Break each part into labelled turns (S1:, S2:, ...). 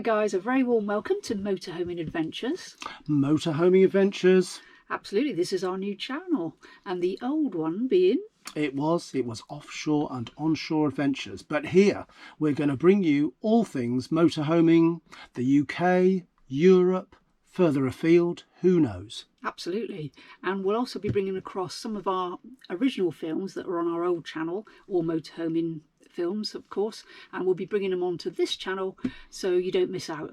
S1: guys, a very warm welcome to Motorhoming Adventures.
S2: Motorhoming Adventures.
S1: Absolutely, this is our new channel, and the old one being...
S2: It was offshore and onshore adventures, but here we're going to bring you all things motorhoming, the UK, Europe, further afield, who knows.
S1: Absolutely, and we'll also be bringing across some of our original films that are on our old channel, or motorhoming films of course, and we'll be bringing them onto this channel so you don't miss out.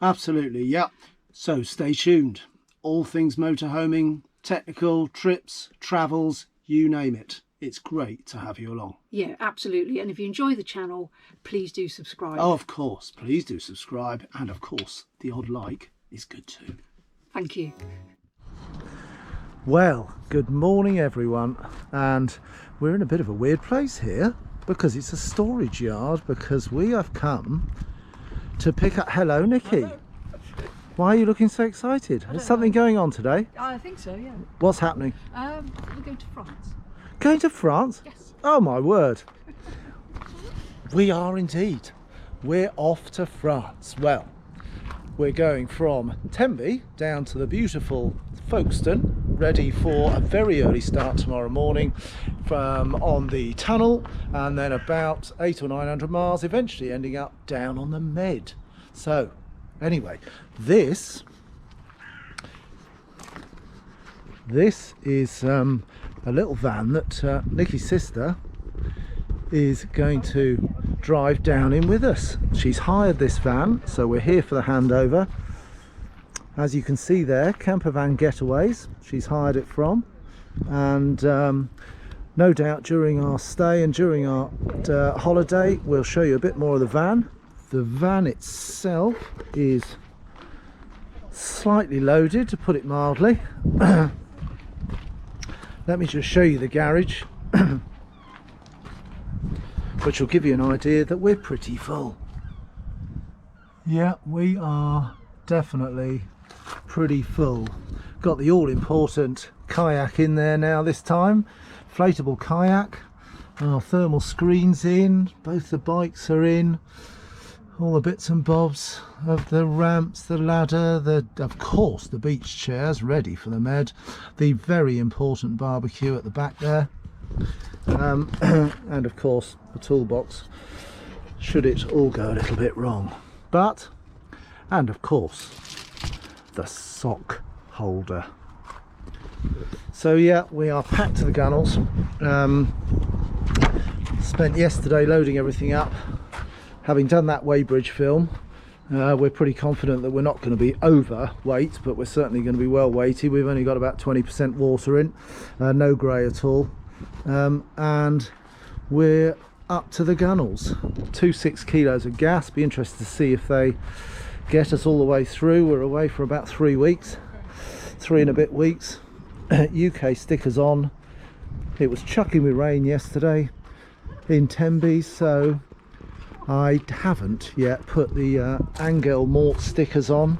S2: Absolutely, yeah. So stay tuned. All things motorhoming, technical, trips, travels, you name it. It's great to have you along.
S1: Yeah, absolutely. And if you enjoy the channel, please do subscribe.
S2: Oh, of course. Please do subscribe. And of course, the odd like is good too.
S1: Thank you.
S3: Well, good morning everyone. And we're in a bit of a weird place here because it's a storage yard, because we have come to pick up... Hello, Nikki.
S4: Hello.
S3: Why are you looking so excited? Is something going on today?
S4: I think so, yeah.
S3: What's happening?
S4: We're going to France.
S3: Going to France?
S4: Yes.
S3: Oh my word. We are indeed. We're off to France. Well, we're going from Tenby down to the beautiful Folkestone, ready for a very early start tomorrow morning on the tunnel, and then about 800 or 900 miles, eventually ending up down on the Med. So anyway, this is a little van that Nikki's sister is going to drive down in with us. She's hired this van, so we're here for the handover. As you can see there, Camper Van Getaways, she's hired it from, and no doubt during our stay and during our holiday we'll show you a bit more of the van. The van itself is slightly loaded, to put it mildly. Let me just show you the garage, which will give you an idea that we're pretty full. Yeah, we are definitely pretty full. Got the all-important kayak in there now this time, inflatable kayak, our thermal screens in, both the bikes are in, all the bits and bobs of the ramps, the ladder, of course the beach chairs ready for the Med, the very important barbecue at the back there, and of course the toolbox should it all go a little bit wrong. And of course the sock holder. So yeah, we are packed to the gunnels. Spent yesterday loading everything up. Having done that Weybridge film, we're pretty confident that we're not going to be overweight, but we're certainly going to be well weighted. We've only got about 20% water in, no grey at all, and we're up to the gunnels. 6 kilos of gas. Be interested to see if they get us all the way through. We're away for about 3 weeks, 3 and a bit weeks. UK stickers on. It was chucking with rain yesterday in Tenby, so I haven't yet put the Angel Mort stickers on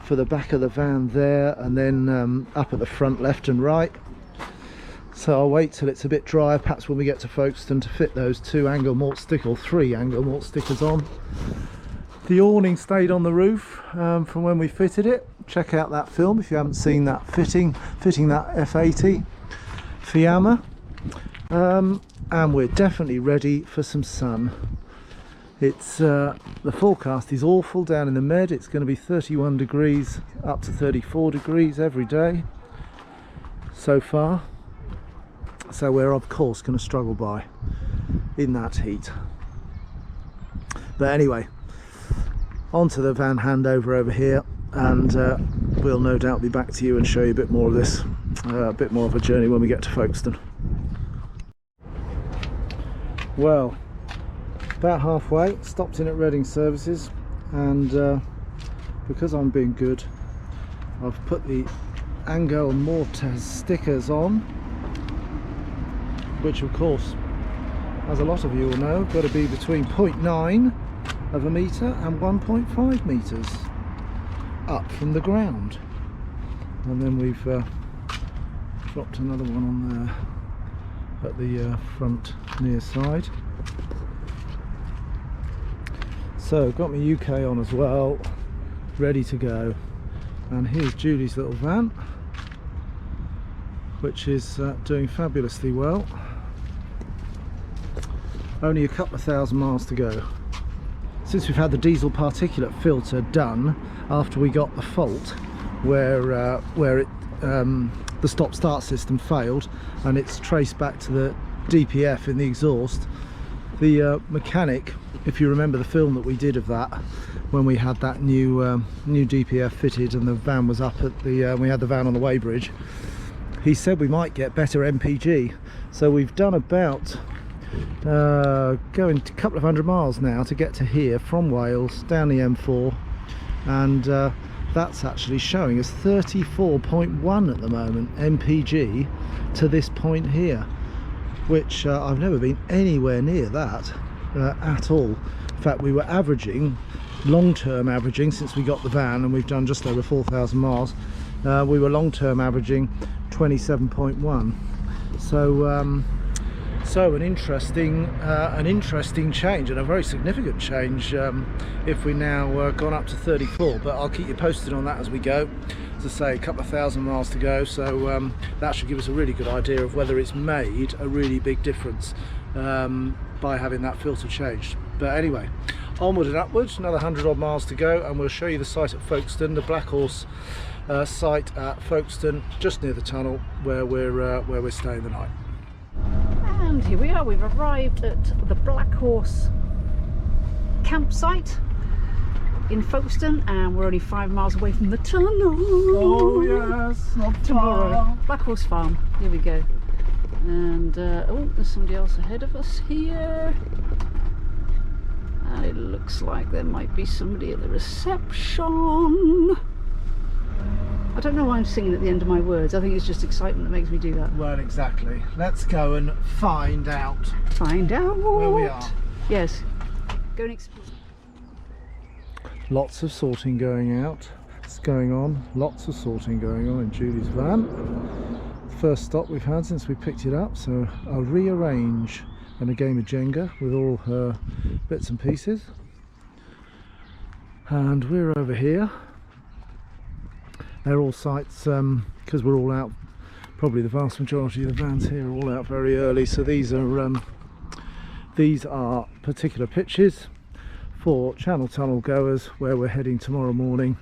S3: for the back of the van there, and then up at the front left and right. So I'll wait till it's a bit drier, perhaps when we get to Folkestone, to fit those 2 Angel Mort stickers, or 3 Angel Mort stickers on. The awning stayed on the roof from when we fitted it. Check out that film if you haven't seen that fitting that F80 Fiamma. And we're definitely ready for some sun. It's the forecast is awful down in the Med. It's going to be 31 degrees up to 34 degrees every day so far, so we're of course going to struggle by in that heat. But anyway, on to the van handover over here, and we'll no doubt be back to you and show you a bit more of this, a bit more of a journey when we get to Folkestone. Well, about halfway, stopped in at Reading Services, and because I'm being good, I've put the Angel Mortes stickers on, which of course, as a lot of you will know, got to be between 0.9 of a metre and 1.5 metres up from the ground. And then we've dropped another one on there at the front near side. So got my UK on as well, ready to go. And here's Julie's little van, which is doing fabulously well. Only a couple of thousand miles to go. Since we've had the diesel particulate filter done after we got the fault where the stop-start system failed and it's traced back to the DPF in the exhaust, the mechanic, if you remember the film that we did of that, when we had that new DPF fitted and the van was up at the we had the van on the weighbridge, he said we might get better MPG. So we've done about going a couple of 100 miles now to get to here from Wales down the M4, and that's actually showing us 34.1 at the moment MPG to this point here, which I've never been anywhere near that at all. In fact, we were averaging, long-term averaging, since we got the van and we've done just over 4,000 miles, we were long-term averaging 27.1. So an interesting change, and a very significant change if we now gone up to 34, but I'll keep you posted on that as we go. As I say, a couple of thousand miles to go, so that should give us a really good idea of whether it's made a really big difference by having that filter changed. But anyway, onward and upwards, another 100 odd miles to go, and we'll show you the site at Folkestone, the Black Horse site at Folkestone, just near the tunnel where we're staying the night.
S1: And here we are, we've arrived at the Black Horse campsite in Folkestone, and we're only 5 miles away from the tunnel.
S3: Oh yes, not
S1: Tomorrow. Black Horse Farm, here we go. And oh, there's somebody else ahead of us here. And it looks like there might be somebody at the reception. I don't know why I'm singing at the end of my words. I think it's just excitement that makes me do that.
S3: Well, exactly. Let's go and find out.
S1: Find out
S3: where we are.
S1: Yes. Go and explore.
S3: Lots of sorting going out. It's going on. Lots of sorting going on in Julie's van. First stop we've had since we picked it up, so I'll rearrange in a game of Jenga with all her bits and pieces. And we're over here. They're all sites, because we're all out, probably the vast majority of the vans here are all out very early, so these are particular pitches for Channel Tunnel goers where we're heading tomorrow morning.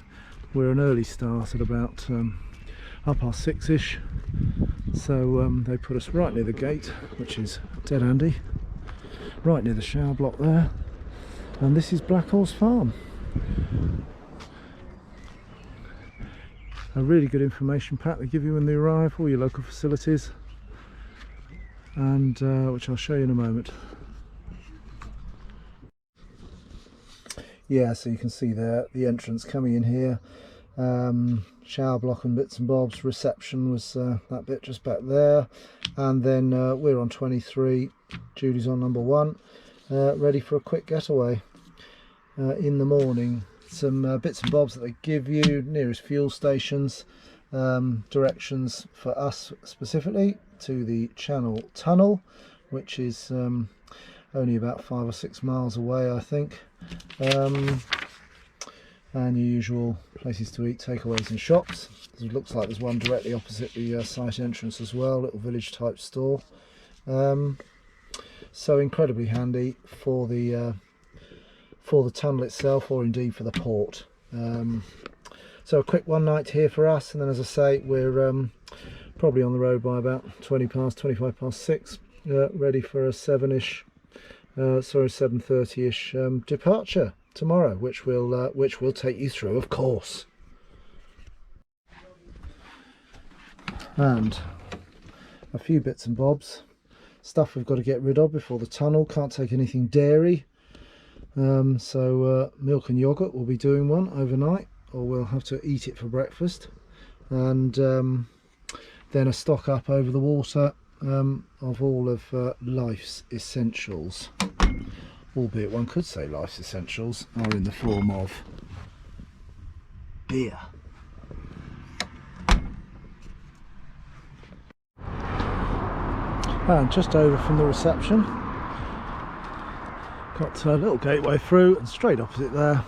S3: We're an early start at about 6:30ish, so they put us right near the gate, which is dead handy, right near the shower block there, and this is Black Horse Farm. A really good information pack they give you when they arrive, all your local facilities, and which I'll show you in a moment. Yeah, so you can see there the entrance coming in here, shower block and bits and bobs. Reception was that bit just back there, and then we're on 23, Julie's on number 1, ready for a quick getaway in the morning. Some bits and bobs that they give you, nearest fuel stations, directions for us specifically to the Channel Tunnel, which is only about 5 or 6 miles away, I think, and your usual places to eat, takeaways and shops. It looks like there's one directly opposite the site entrance as well, little village type store, so incredibly handy for the tunnel itself, or indeed for the port. So a quick one night here for us, and then, as I say, we're probably on the road by about 25 past 6, ready for a 7:30ish departure tomorrow, which we'll take you through, of course. And a few bits and bobs, stuff we've got to get rid of before the tunnel. Can't take anything dairy. So milk and yogurt, we'll be doing one overnight, or we'll have to eat it for breakfast, and then a stock up over the water of all of life's essentials, albeit one could say life's essentials are in the form of beer. And just over from the reception, Got a little gateway through, and straight opposite there,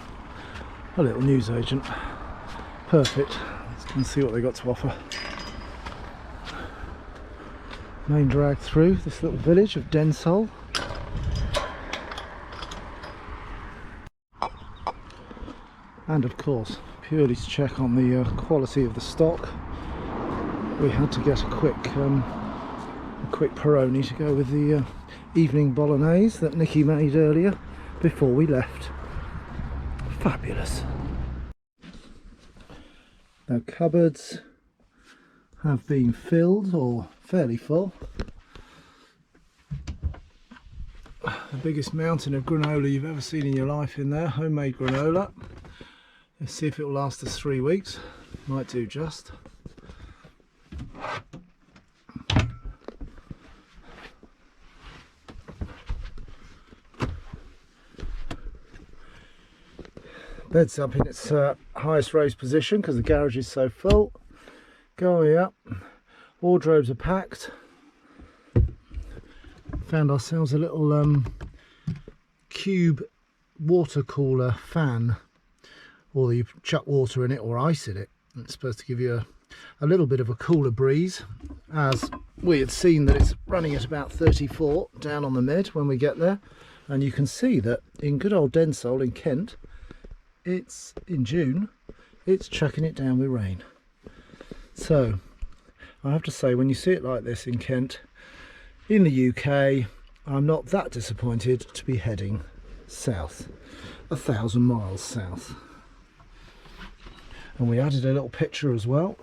S3: a little newsagent. Perfect. Let's go and see what they got to offer. Main drag through this little village of Densol. And of course, purely to check on the quality of the stock, we had to get a quick Peroni to go with the evening bolognese that Nikki made earlier before we left. Fabulous. Now, cupboards have been filled, or fairly full. The biggest mountain of granola you've ever seen in your life in there, homemade granola. Let's see if it will last us 3 weeks. Might do just. Bed's up in its highest raised position because the garage is so full. Going up, wardrobes are packed. Found ourselves a little cube water cooler fan, or you chuck water in it or ice in it. It's supposed to give you a little bit of a cooler breeze, as we had seen that it's running at about 34 down on the mid when we get there. And you can see that in good old Densol in Kent, it's in June, it's chucking it down with rain. So I have to say, when you see it like this in Kent, in the UK, I'm not that disappointed to be heading south, 1,000 miles south. And we added a little picture as well.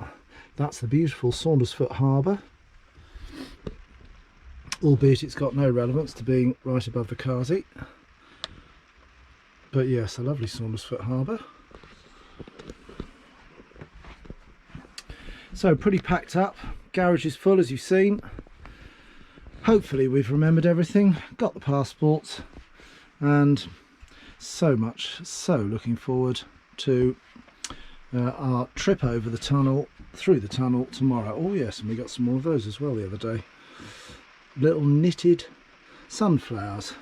S3: That's the beautiful Saundersfoot Harbour, albeit it's got no relevance to being right above the car seat. But yes, a lovely Saundersfoot Harbour. So pretty packed up, garage is full as you've seen. Hopefully we've remembered everything, got the passports, and so looking forward to our trip over the tunnel, through the tunnel tomorrow. Oh yes, and we got some more of those as well the other day. Little knitted sunflowers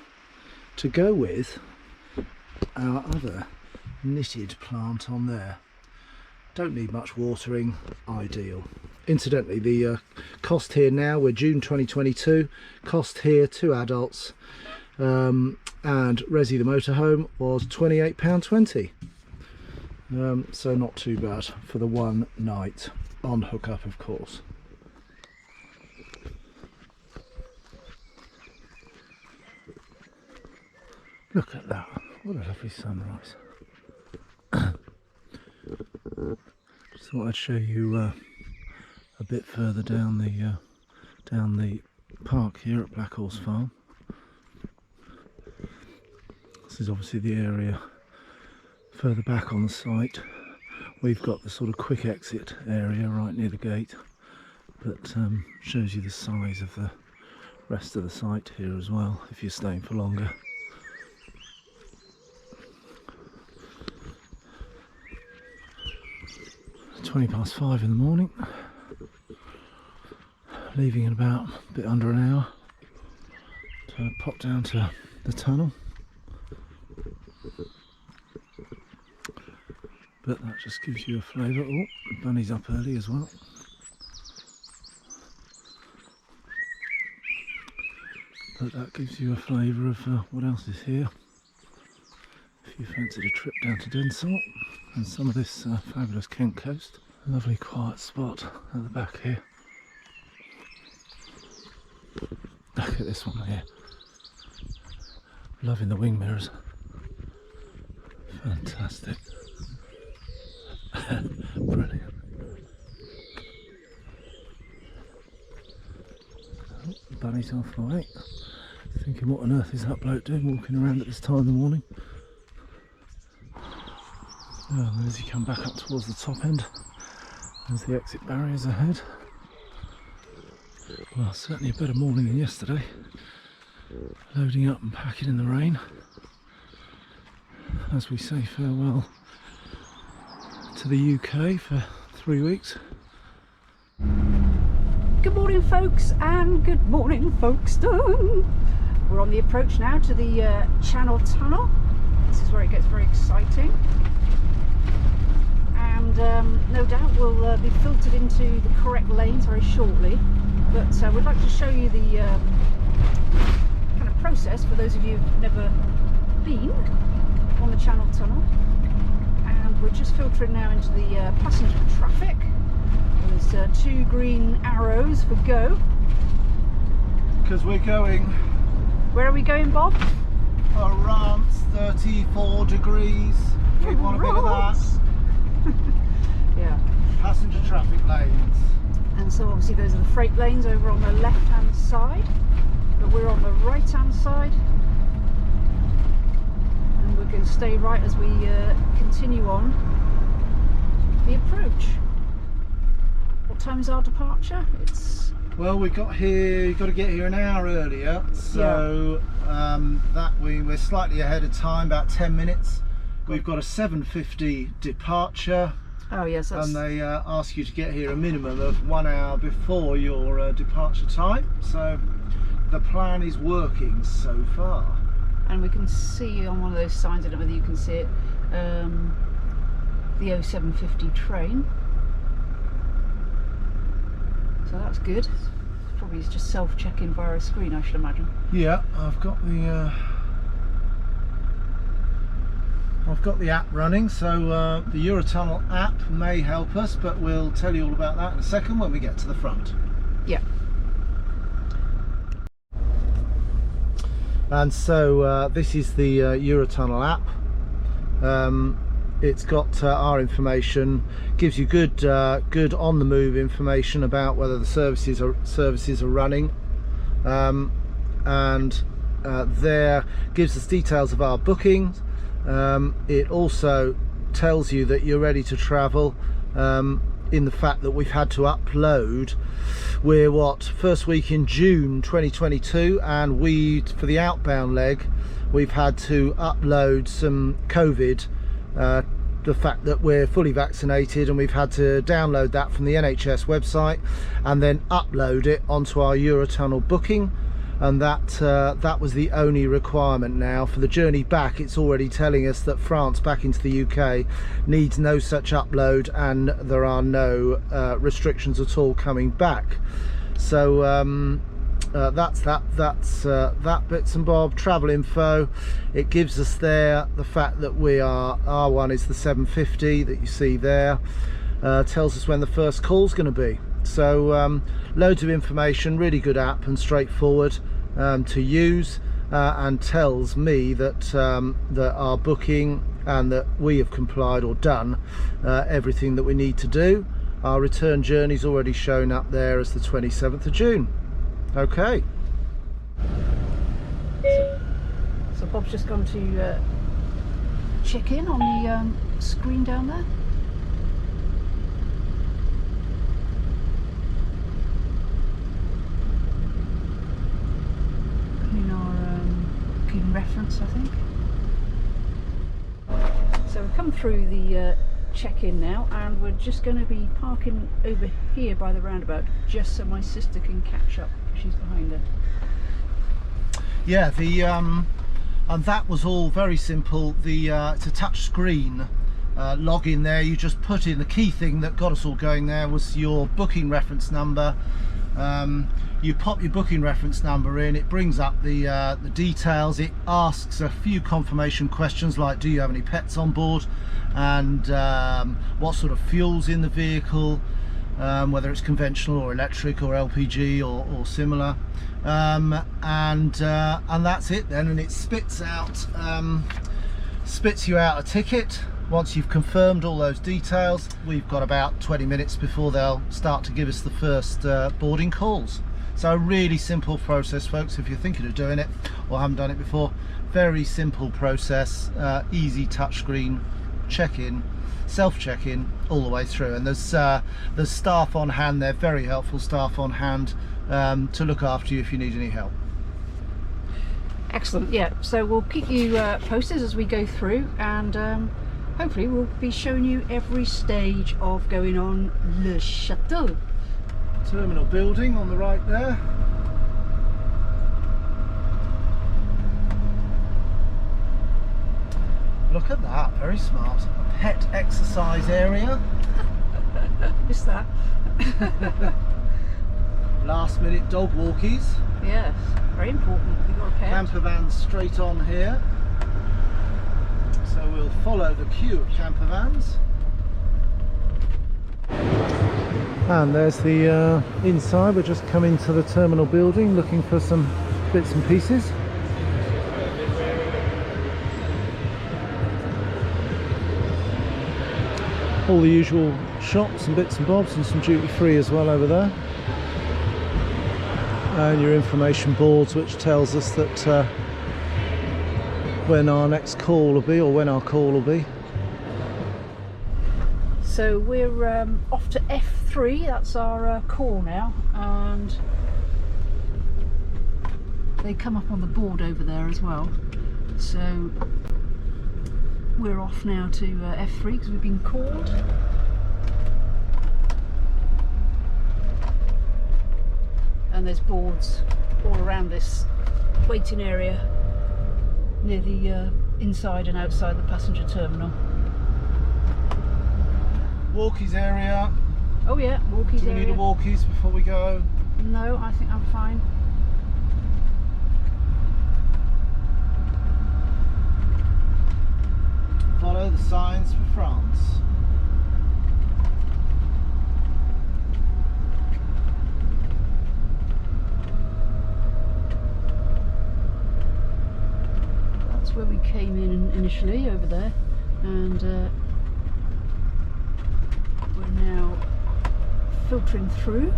S3: to go with our other knitted plant on there. Don't need much watering, ideal. Incidentally, the cost here now, we're June 2022, cost here, 2 adults and Resi the motorhome was £28.20. So not too bad for the one night, on hookup of course. Look at that, what a lovely sunrise. Just thought I'd show you a bit further down the park here at Black Horse Farm. This is obviously the area further back on the site. We've got the sort of quick exit area right near the gate, but shows you the size of the rest of the site here as well if you're staying for longer. It's 5:20 in the morning, leaving in about a bit under an hour to pop down to the tunnel. But that just gives you a flavour. Oh, Bunny's up early as well. But that gives you a flavour of what else is here. If you fancied a trip down to Densol and some of this fabulous Kent coast. Lovely quiet spot at the back here. Look at this one here. Loving the wing mirrors. Fantastic. Brilliant. Oh, Bunny's off the way. Thinking, what on earth is that bloke doing walking around at this time in the morning? Oh, and as you come back up towards the top end, there's the exit barriers ahead. Well, certainly a better morning than yesterday. Loading up and packing in the rain. As we say farewell to the UK for 3 weeks.
S1: Good morning folks, and good morning Folkestone. We're on the approach now to the Channel Tunnel. This is where it gets very exciting. And no doubt we'll be filtered into the correct lanes very shortly. But we'd like to show you the kind of process for those of you who've never been on the Channel Tunnel. And we're just filtering now into the passenger traffic. There's 2 green arrows for go.
S3: Because we're going...
S1: Where are we going, Bob?
S3: France, 34 degrees. We want a bit of that.
S1: Yeah.
S3: Passenger traffic lanes.
S1: And so obviously those are the freight lanes over on the left hand side, but we're on the right hand side, and we're going to stay right as we continue on the approach. What time is our departure? It's...
S3: Well, we got here, you've got to get here an hour earlier, so we're slightly ahead of time, about 10 minutes. We've got a 7:50 departure.
S1: Oh yes, that's...
S3: And they ask you to get here a minimum of 1 hour before your departure time. So the plan is working so far.
S1: And we can see on one of those signs, I don't know whether you can see it, the 0750 train. So that's good. It's probably just self-checking via a screen, I should imagine.
S3: Yeah, I've got the app running, so the Eurotunnel app may help us, but we'll tell you all about that in a second when we get to the front.
S1: Yeah.
S3: And so this is the Eurotunnel app. It's got our information, gives you good on the move information about whether the services are running, and there gives us details of our bookings. It also tells you that you're ready to travel, in the fact that we've had to upload. We're first week in June 2022, and for the outbound leg we've had to upload some COVID, the fact that we're fully vaccinated, and we've had to download that from the NHS website and then upload it onto our Eurotunnel booking. And that was the only requirement. Now for the journey back, it's already telling us that France back into the UK needs no such upload, and there are no restrictions at all coming back. So that's that bits and bob. Travel info, it gives us there the fact that our one is the 750 that you see there, tells us when the first call's going to be. So loads of information, really good app and straightforward to use, and tells me that our booking, and that we have complied or done everything that we need to do. Our return journey's already shown up there as the 27th of June. Okay.
S1: So Bob's just gone to check in on the screen down there. In our booking reference, I think. So we've come through the check-in now, and we're just going to be parking over here by the roundabout, just so my sister can catch up. She's behind her.
S3: Yeah, and that was all very simple. It's a touch screen login there. You just put in the key thing that got us all going there was your booking reference number. You pop your booking reference number in, it brings up the details. It asks a few confirmation questions like, do you have any pets on board, and what sort of fuel's in the vehicle, whether it's conventional or electric or LPG or similar, and that's it then, and it spits you out a ticket. Once you've confirmed all those details, we've got about 20 minutes before they'll start to give us the first boarding calls. So a really simple process, folks, if you're thinking of doing it or haven't done it before. Very simple process, easy touchscreen check-in, self-check-in all the way through, and there's staff on hand. They're very helpful staff on hand to look after you if you need any help.
S1: Excellent. Yeah, so we'll keep you posted as we go through, and hopefully we'll be showing you every stage of going on Le Château.
S3: Terminal building on the right there. Look at that, very smart. A pet exercise area.
S1: Missed that.
S3: Last minute dog walkies.
S1: Yes, very important. You've got a pet.
S3: Camper vans straight on here. So we'll follow the queue of camper vans. And there's the inside. We're just coming to the terminal building looking for some bits and pieces. All the usual shops and bits and bobs, and some duty free as well over there. And your information boards, which tells us that when our next call will be, or when our call will be.
S1: So we're off to F3, that's our call now, and they come up on the board over there as well. So we're off now to F3 because we've been called. And there's boards all around this waiting area near the inside and outside the passenger terminal.
S3: Walkies area.
S1: Oh yeah, walkies
S3: Do we
S1: area.
S3: need a walkies before we go?
S1: No, I think I'm fine.
S3: Follow the signs for France.
S1: That's where we came in initially, over there, and we're now filtering through.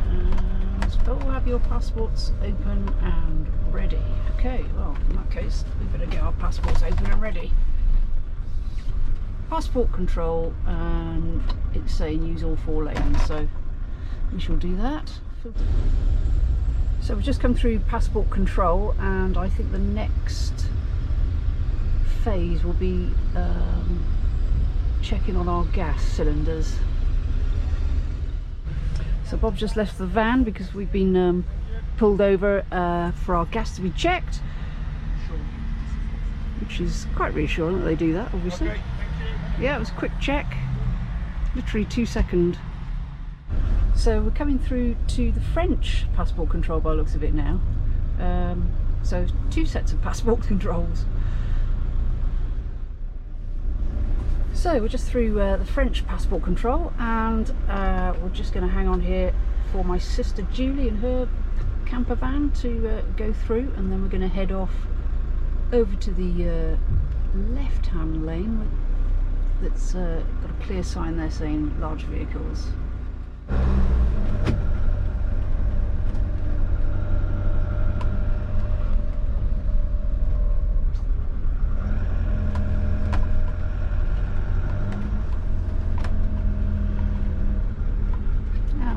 S1: And oh, have your passports open and ready. Okay, well, in that case, we better get our passports open and ready. Passport control, and it's saying use all 4 lanes, so we shall do that. So we've just come through passport control, and I think the next phase will be checking on our gas cylinders. So Bob just left the van because we've been pulled over for our gas to be checked, which is quite reassuring that they do that, obviously.
S2: Okay, thank you.
S1: Yeah, it was a quick check, literally 2 seconds. So we're coming through to the French passport control by the looks of it now. So 2 sets of passport controls. So we're just through the French passport control, and we're just going to hang on here for my sister Julie and her camper van to go through, and then we're going to head off over to the left-hand lane that's got a clear sign there saying large vehicles.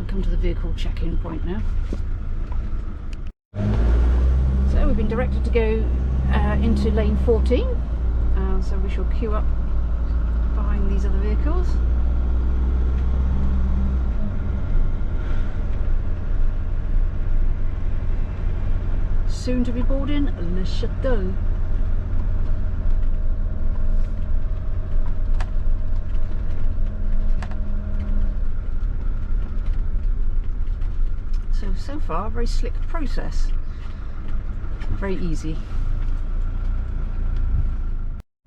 S1: Come to the vehicle check-in point now. So we've been directed to go into lane 14, so we shall queue up behind these other vehicles. Soon to be boarding Le Chateau. So far, very slick process, very easy.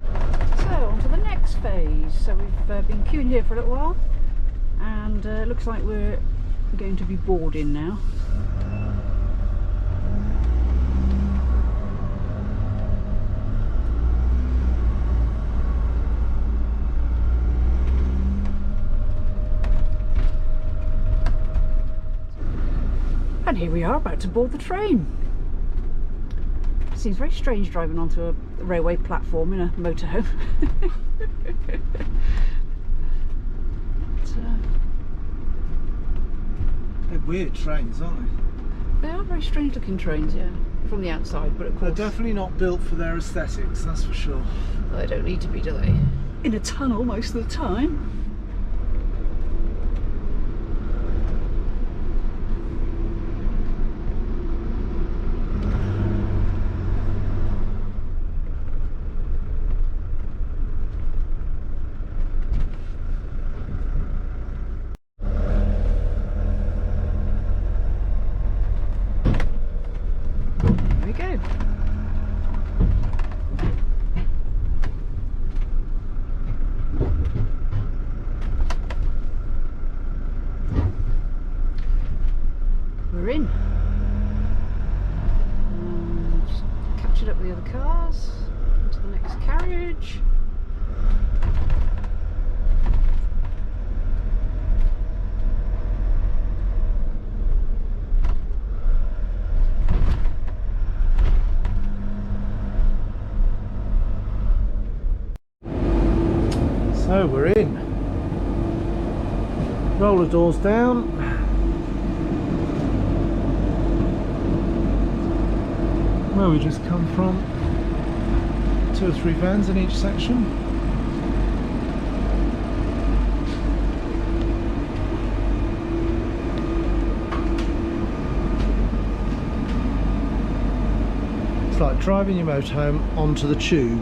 S1: So on to the next phase. So we've been queuing here for a little while, and looks like we're going to be boarding now. And here we are, about to board the train. Seems very strange driving onto a railway platform in a motorhome.
S3: They're weird trains, aren't they?
S1: They are very strange looking trains, yeah, from the outside, but of
S3: They're
S1: course
S3: definitely not built for their aesthetics, that's for sure.
S1: they don't need to be, do they? In a tunnel most of the time.
S3: So we're in. Roller doors down. Where we just come from. 2 or 3 vans in each section. It's like driving your motorhome onto the tube,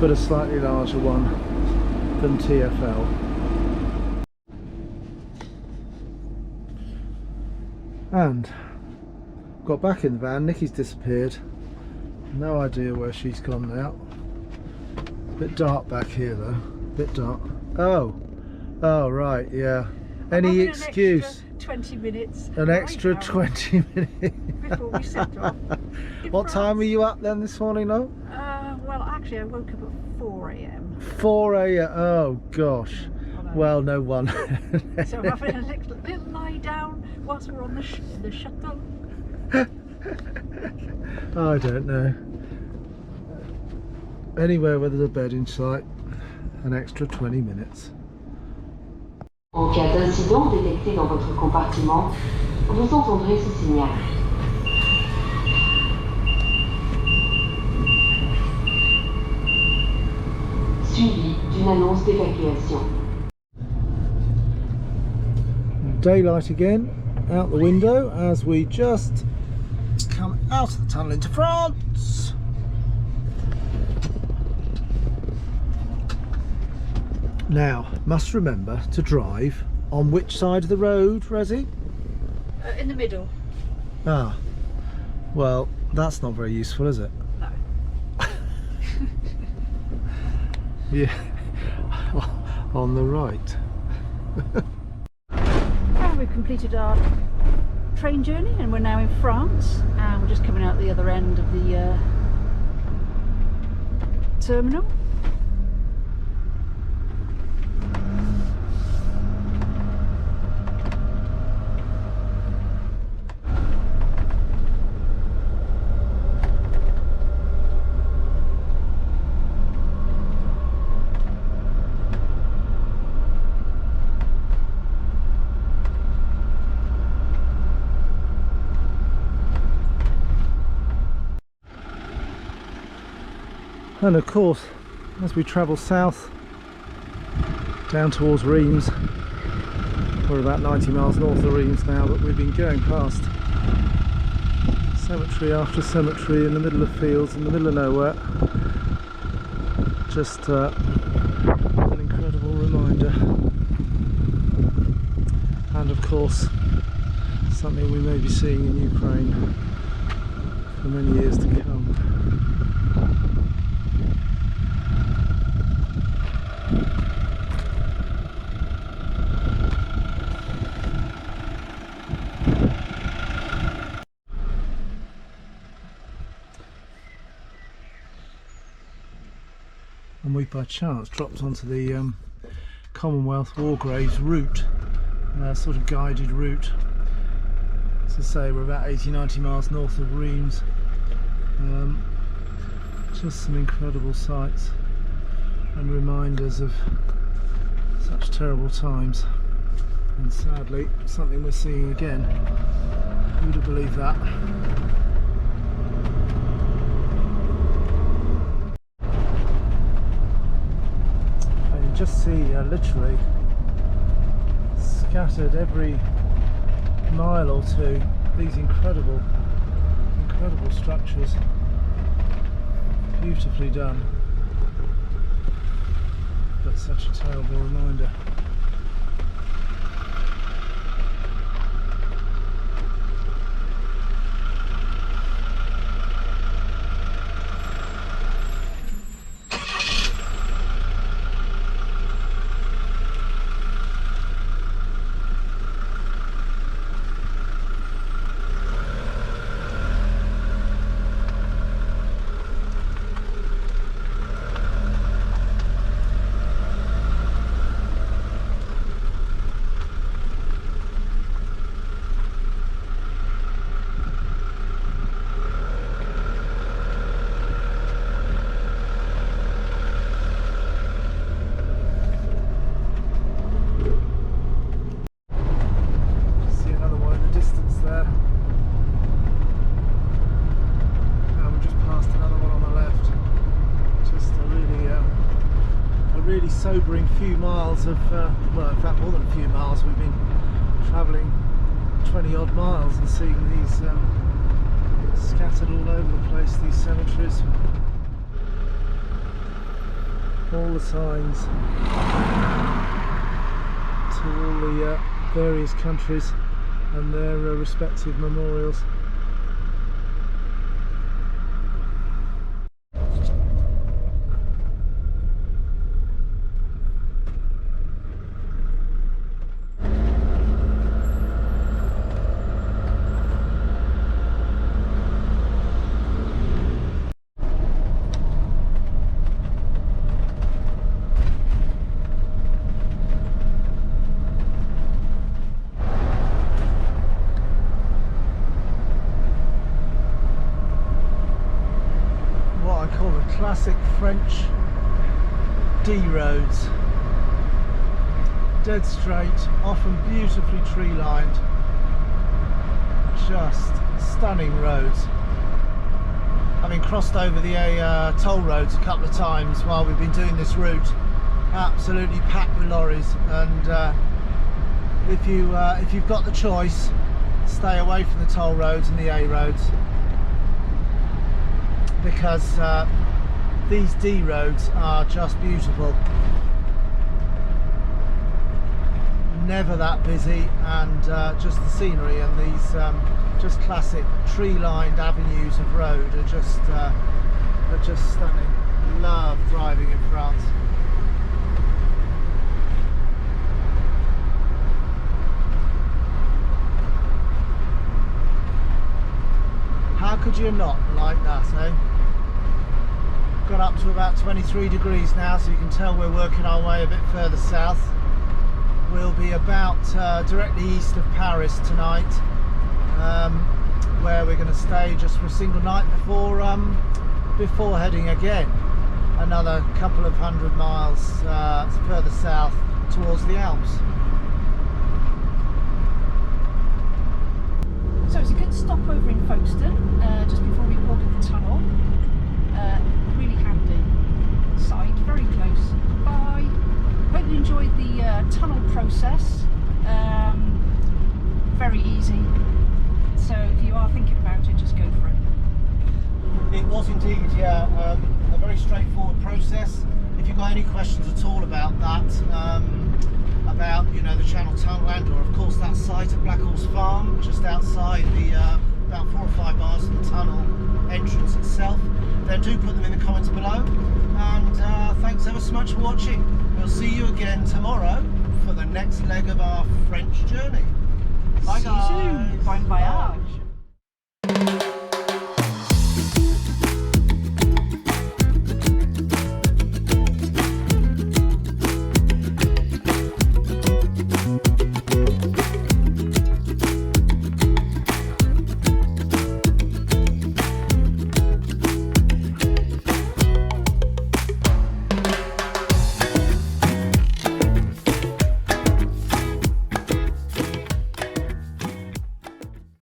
S3: but a slightly larger one than TfL. And got back in the van. Nikki's disappeared. No idea where she's gone now. Bit dark back here though. Bit dark. Oh right, yeah. Any excuse?
S4: 20 minutes.
S3: An extra 20 minutes.
S4: Before we set off.
S3: What time were you up then this morning, though?
S4: Well, actually, I woke up at 4 a.m.
S3: 4 a.m. Oh gosh. Well, no one.
S4: So I'm having a little lie down whilst we're on the shuttle.
S3: I don't know. Anywhere where there's a bed in sight, an extra 20 minutes.
S5: En cas d'incident détecté dans votre compartiment, vous entendrez ce signal. Suivi d'une annonce d'évacuation.
S3: Daylight again, out the window as we just come out of the tunnel into France. Now, must remember to drive on which side of the road, Resi?
S1: In the middle.
S3: Ah, well, that's not very useful, is it?
S1: No.
S3: Yeah, on the right.
S1: And we've completed our train journey and we're now in France, and we're just coming out the other end of the terminal.
S3: And of course, as we travel south down towards Reims, we're about 90 miles north of Reims now, but we've been going past cemetery after cemetery in the middle of fields, in the middle of nowhere. Just an incredible reminder, and of course something we may be seeing in Ukraine for many years to come. And we by chance dropped onto the Commonwealth War Graves route, sort of guided route. As I say, we're about 80-90 miles north of Reims. Just some incredible sights and reminders of such terrible times, and sadly something we're seeing again. Who would have believed that? Just see literally scattered every mile or two these incredible structures, beautifully done, but such a terrible reminder. really sobering few miles of, well, in fact more than a few miles. We've been travelling 20 odd miles and seeing these scattered all over the place, these cemeteries. All the signs to all the various countries and their respective memorials. Classic French D roads, dead straight, often beautifully tree lined, just stunning roads. Having crossed over the toll roads a couple of times while we've been doing this route, absolutely packed with lorries, and if you've got the choice, stay away from the toll roads and the A roads, because these D roads are just beautiful. Never that busy, and just the scenery and these just classic tree-lined avenues of road are just stunning. Love driving in France. How could you not like that, eh? Got up to about 23 degrees now, so you can tell we're working our way a bit further south. We'll be about directly east of Paris tonight, where we're going to stay just for a single night before heading again another couple of 100 miles further south towards the Alps.
S1: So it's a good stopover in Folkestone, just before we boarded the tunnel. Really handy site, very close by. Hope you enjoyed the tunnel process. Very easy. So if you are thinking about it, just go for it.
S2: It was indeed, yeah, a very straightforward process. If you've got any questions at all about that, about the Channel Tunnel, and or of course that site at Black Horse Farm, just outside the about 4 or 5 miles from the tunnel entrance itself, then do put them in the comments below. And thanks ever so much for watching. We'll see you again tomorrow for the next leg of our French journey. Bye,
S1: See you soon. Bon voyage.